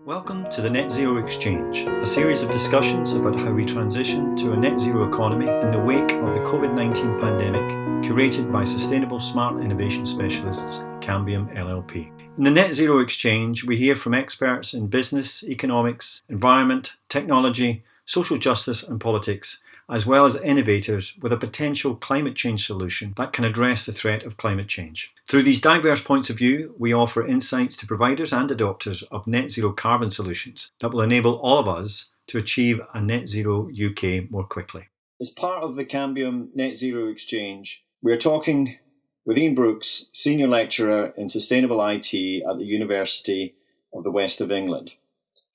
Welcome to the Net Zero Exchange, a series of discussions about how we transition to a net zero economy in the wake of the Covid-19 pandemic, curated by sustainable smart innovation specialists Cambium LLP. In the Net Zero Exchange, we hear from experts in business, economics, environment, technology, social justice and politics, as well as innovators with a potential climate change solution that can address the threat of climate change. Through these diverse points of view, we offer insights to providers and adopters of net zero carbon solutions that will enable all of us to achieve a net zero UK more quickly. As part of the Cambium Net Zero Exchange, we are talking with Ian Brooks, Senior Lecturer in Sustainable IT at the University of the West of England.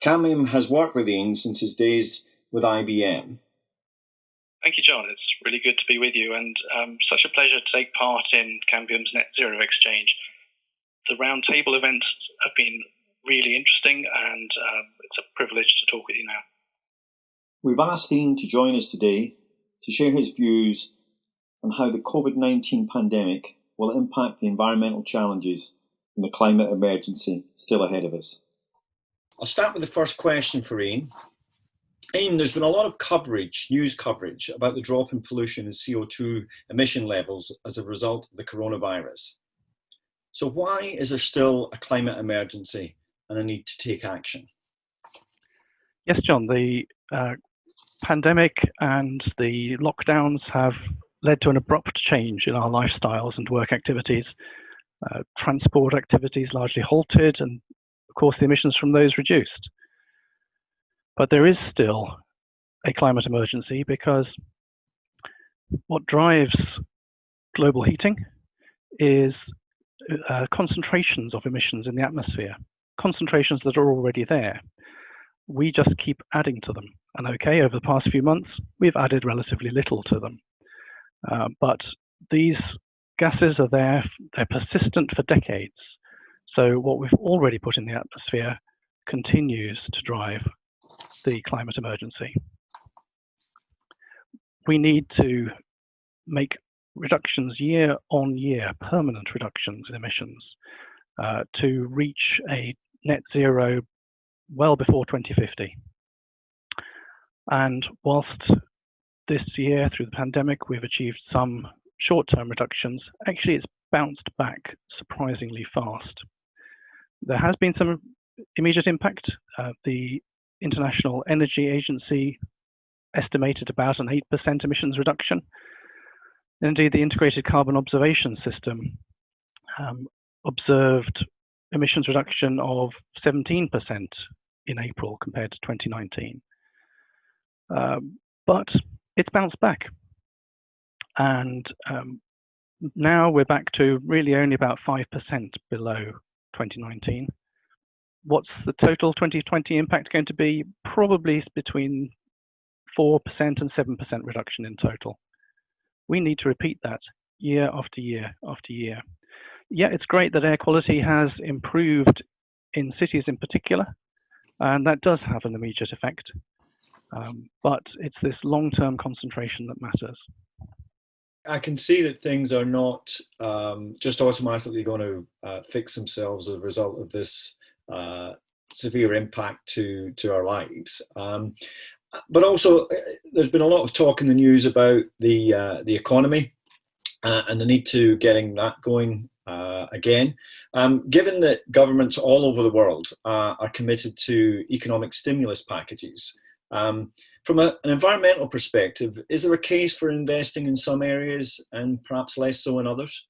Cambium has worked with Ian since his days with IBM. Thank you, John. It's really good to be with you, and such a pleasure to take part in Cambium's Net Zero Exchange. The roundtable events have been really interesting, and it's a privilege to talk with you now. We've asked Ian to join us today to share his views on how the COVID-19 pandemic will impact the environmental challenges and the climate emergency still ahead of us. I'll start with the first question for Ian. Ian, there's been a lot of coverage, news coverage, about the drop in pollution and CO2 emission levels as a result of the coronavirus. So why is there still a climate emergency and a need to take action? Yes, John, the pandemic and the lockdowns have led to an abrupt change in our lifestyles and work activities. Transport activities largely halted, and of course the emissions from those reduced. But there is still a climate emergency because what drives global heating is concentrations of emissions in the atmosphere, concentrations that are already there. We just keep adding to them. And okay, over the past few months, we've added relatively little to them. But these gases are there, they're persistent for decades. So what we've already put in the atmosphere continues to drive the climate emergency. We need to make reductions year on year, permanent reductions in emissions, to reach a net zero well before 2050. And whilst this year, through the pandemic, we've achieved some short-term reductions, actually it's bounced back surprisingly fast. There has been some immediate impact. The International Energy Agency estimated about an 8% emissions reduction. Indeed, the Integrated Carbon Observation System observed emissions reduction of 17% in April compared to 2019. But it's bounced back. And now we're back to really only about 5% below 2019. What's the total 2020 impact going to be? Probably between 4% and 7% reduction in total. We need to repeat that year after year after year. Yeah, it's great that air quality has improved in cities in particular, and that does have an immediate effect. But it's this long-term concentration that matters. I can see that things are not just automatically going to fix themselves as a result of this severe impact to our lives. But also, there's been a lot of talk in the news about the economy and the need to getting that going again. Given that governments all over the world are committed to economic stimulus packages, from an environmental perspective, is there a case for investing in some areas and perhaps less so in others?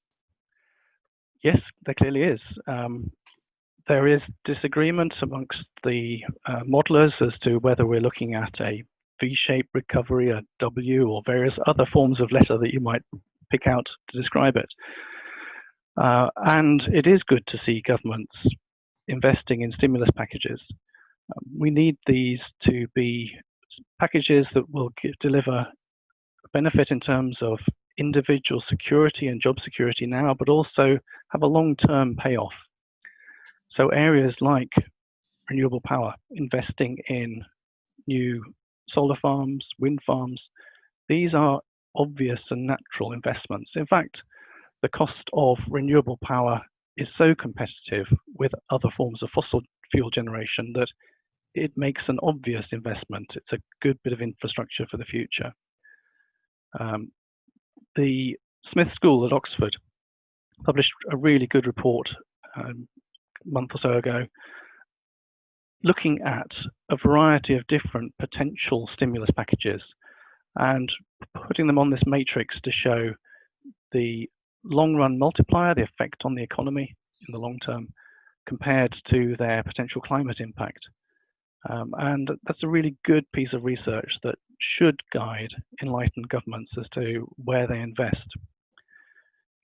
Yes, there clearly is. There is disagreement amongst the modelers as to whether we're looking at a V-shaped recovery, a W, or various other forms of letter that you might pick out to describe it. And it is good to see governments investing in stimulus packages. We need these to be packages that will deliver benefit in terms of individual security and job security now, but also have a long-term payoff. So areas like renewable power, investing in new solar farms, wind farms, these are obvious and natural investments. In fact, the cost of renewable power is so competitive with other forms of fossil fuel generation that it makes an obvious investment. It's a good bit of infrastructure for the future. The Smith School at Oxford published a really good report a month or so ago, looking at a variety of different potential stimulus packages and putting them on this matrix to show the long-run multiplier, the effect on the economy in the long term, compared to their potential climate impact. And that's a really good piece of research that should guide enlightened governments as to where they invest.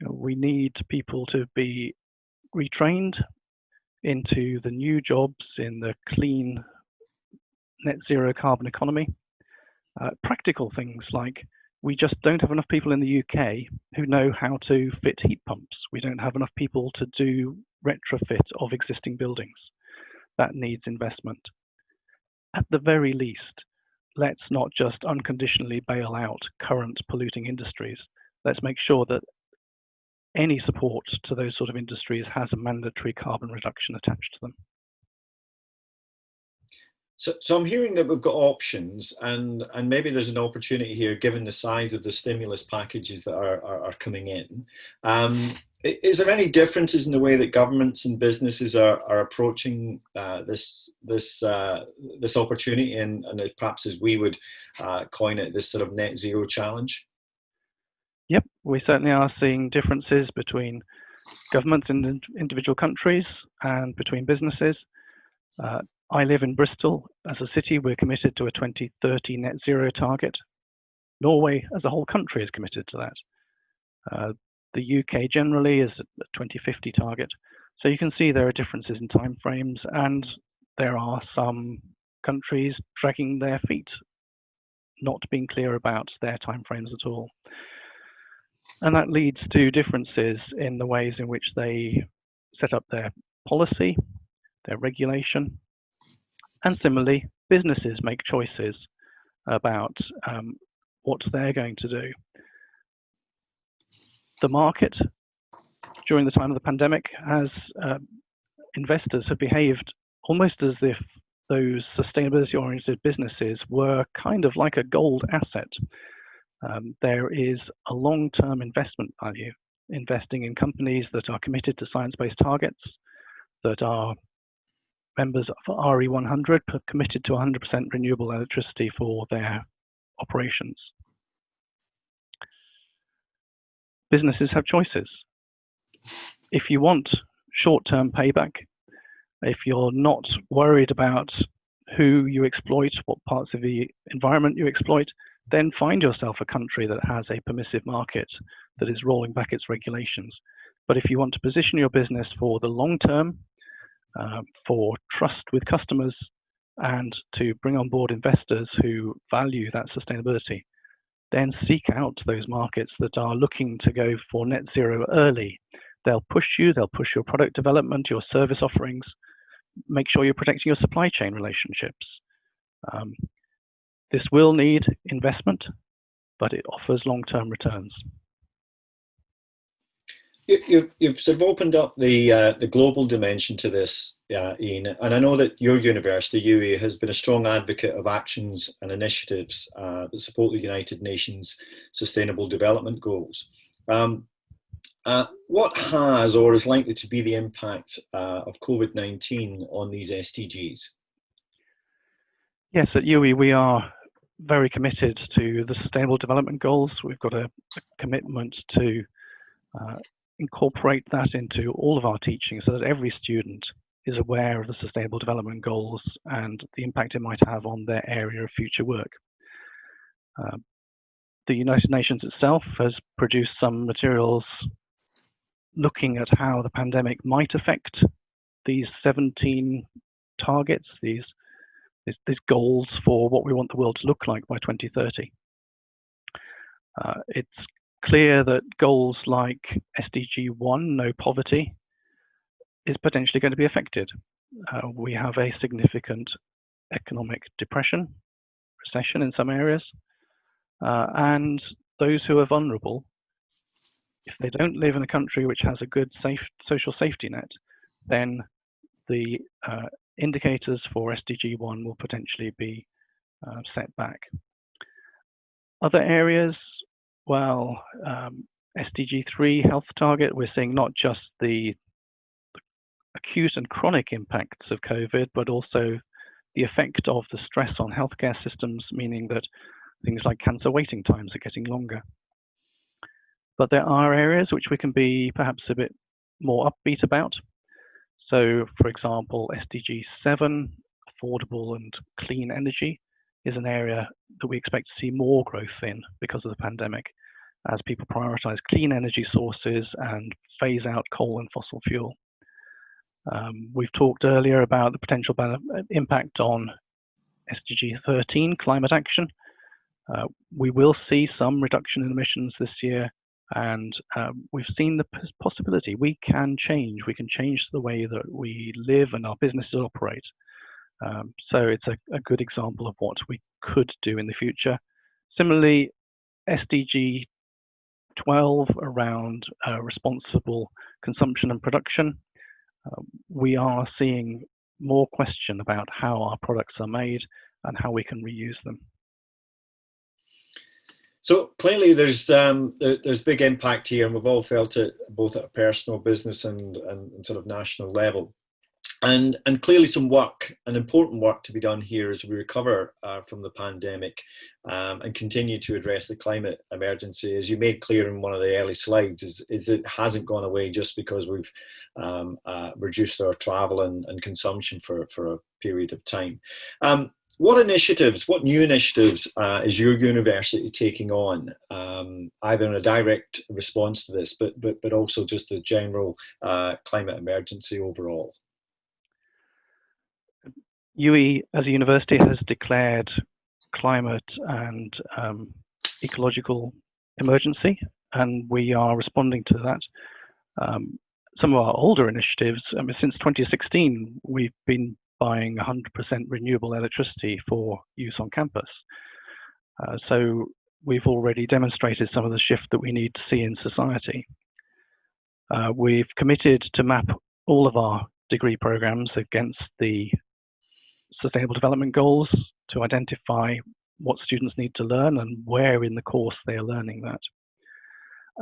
We need people to be retrained into the new jobs in the clean net zero carbon economy. Practical things like we just don't have enough people in the UK who know how to fit heat pumps. We don't have enough people to do retrofit of existing buildings. That needs investment. At the very least, let's not just unconditionally bail out current polluting industries. Let's make sure that any support to those sort of industries has a mandatory carbon reduction attached to them. So I'm hearing that we've got options, and maybe there's an opportunity here, given the size of the stimulus packages that are coming in. Is there any differences in the way that governments and businesses are approaching this opportunity, and perhaps, as we would coin it, this sort of net zero challenge? Yep, we certainly are seeing differences between governments in individual countries and between businesses. I live in Bristol. As a city, we're committed to a 2030 net zero target. Norway as a whole country is committed to that. The UK generally is a 2050 target. So you can see there are differences in timeframes, and there are some countries dragging their feet, not being clear about their timeframes at all. And that leads to differences in the ways in which they set up their policy, their regulation. And similarly, businesses make choices about what they're going to do. The market, during the time of the pandemic, has investors have behaved almost as if those sustainability-oriented businesses were kind of like a gold asset. There is a long-term investment value, investing in companies that are committed to science-based targets, that are members of RE100, committed to 100% renewable electricity for their operations. Businesses have choices. If you want short-term payback, if you're not worried about who you exploit, what parts of the environment you exploit, then find yourself a country that has a permissive market that is rolling back its regulations. But if you want to position your business for the long term, for trust with customers, and to bring on board investors who value that sustainability, then seek out those markets that are looking to go for net zero early. They'll push you, they'll push your product development, your service offerings, make sure you're protecting your supply chain relationships. This will need investment, but it offers long-term returns. You've sort of opened up the global dimension to this, Ian, and I know that your university, UE, has been a strong advocate of actions and initiatives that support the United Nations Sustainable Development Goals. What has or is likely to be the impact of Covid-19 on these SDGs? Yes, at UE we are very committed to the Sustainable Development Goals. We've got a commitment to incorporate that into all of our teaching so that every student is aware of the Sustainable Development Goals and the impact it might have on their area of future work. The United Nations itself has produced some materials looking at how the pandemic might affect these 17 targets, these goals for what we want the world to look like by 2030. It's clear that goals like SDG 1, no poverty, is potentially going to be affected. We have a significant economic depression, recession in some areas, and those who are vulnerable, if they don't live in a country which has a good social safety net, then the indicators for SDG 1 will potentially be set back. Other areas, well, SDG 3 health target, we're seeing not just the acute and chronic impacts of COVID, but also the effect of the stress on healthcare systems, meaning that things like cancer waiting times are getting longer. But there are areas which we can be perhaps a bit more upbeat about. So, for example, SDG 7, affordable and clean energy, is an area that we expect to see more growth in because of the pandemic, as people prioritize clean energy sources and phase out coal and fossil fuel. We've talked earlier about the potential impact on SDG 13, climate action. We will see some reduction in emissions this year, and we've seen the possibility we can change the way that we live and our businesses operate. So it's a good example of what we could do in the future. Similarly, SDG 12 around responsible consumption and production. We are seeing more question about how our products are made and how we can reuse them. So clearly there's big impact here, and we've all felt it both at a personal, business and sort of national level. And clearly some work, an important work to be done here as we recover from the pandemic and continue to address the climate emergency. As you made clear in one of the early slides, is it hasn't gone away just because we've reduced our travel and consumption for a period of time. What new initiatives is your university taking on, either in a direct response to this, but also just the general climate emergency overall? UE as a university has declared climate and ecological emergency, and we are responding to that. Some of our older initiatives, since 2016, we've been buying 100% renewable electricity for use on campus. So we've already demonstrated some of the shift that we need to see in society. We've committed to map all of our degree programs against the Sustainable Development Goals to identify what students need to learn and where in the course they are learning that.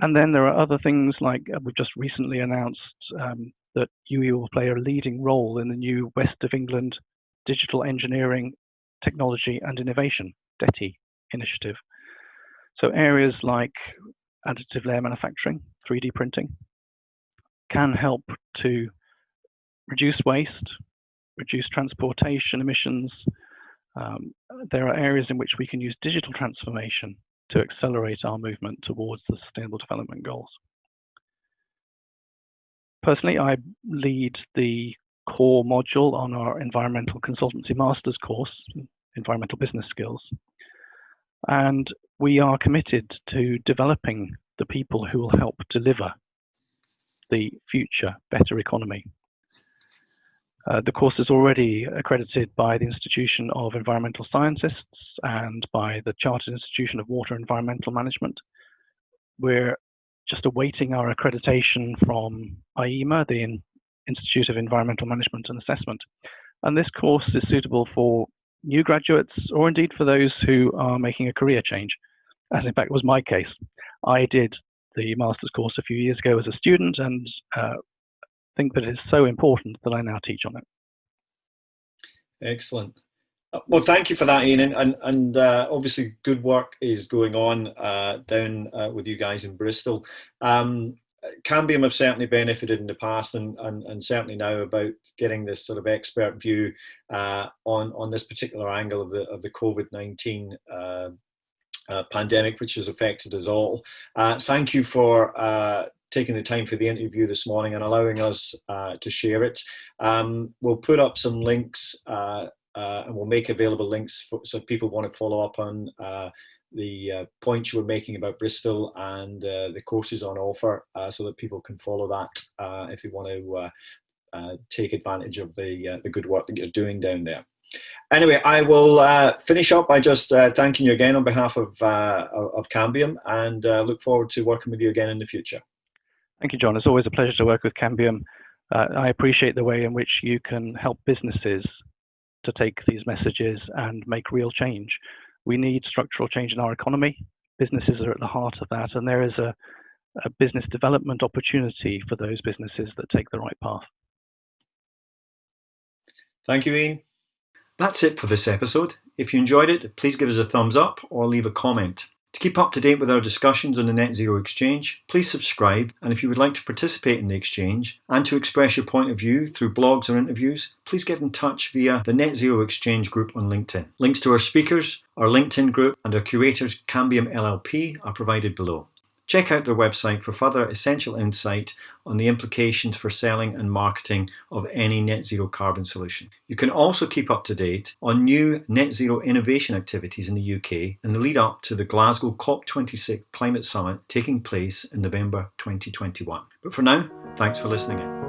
And then there are other things like we've just recently announced that UE will play a leading role in the new West of England Digital Engineering, Technology and Innovation, DETI initiative. So areas like additive layer manufacturing, 3D printing, can help to reduce waste, reduce transportation emissions. There are areas in which we can use digital transformation to accelerate our movement towards the Sustainable Development Goals. Personally, I lead the core module on our Environmental Consultancy Master's course, Environmental Business Skills. And we are committed to developing the people who will help deliver the future better economy. The course is already accredited by the Institution of Environmental Scientists and by the Chartered Institution of Water and Environmental Management. We're just awaiting our accreditation from IEMA, the Institute of Environmental Management and Assessment. And this course is suitable for new graduates or indeed for those who are making a career change, as in fact was my case. I did the master's course a few years ago as a student and think that it's so important that I now teach on it. Excellent. Well, thank you for that, Ian. And obviously good work is going on down with you guys in Bristol. Cambium have certainly benefited in the past and certainly now about getting this sort of expert view on this particular angle of the COVID-19 pandemic, which has affected us all. Thank you for taking the time for the interview this morning and allowing us to share it. We'll put up some links and we'll make available links so if people want to follow up on the points you were making about Bristol and the courses on offer so that people can follow that if they want to take advantage of the good work that you're doing down there. Anyway, I will finish up by just thanking you again on behalf of Cambium and look forward to working with you again in the future. Thank you, John. It's always a pleasure to work with Cambium. I appreciate the way in which you can help businesses to take these messages and make real change. We need structural change in our economy. Businesses are at the heart of that, and there is a business development opportunity for those businesses that take the right path. Thank you, Ian. That's it for this episode. If you enjoyed it, please give us a thumbs up or leave a comment. To keep up to date with our discussions on the Net Zero Exchange, please subscribe, and if you would like to participate in the exchange and to express your point of view through blogs or interviews, please get in touch via the Net Zero Exchange group on LinkedIn. Links to our speakers, our LinkedIn group and our curators Cambium LLP are provided below. Check out their website for further essential insight on the implications for selling and marketing of any net zero carbon solution. You can also keep up to date on new net zero innovation activities in the UK in the lead up to the Glasgow COP26 Climate Summit taking place in November 2021. But for now, thanks for listening in.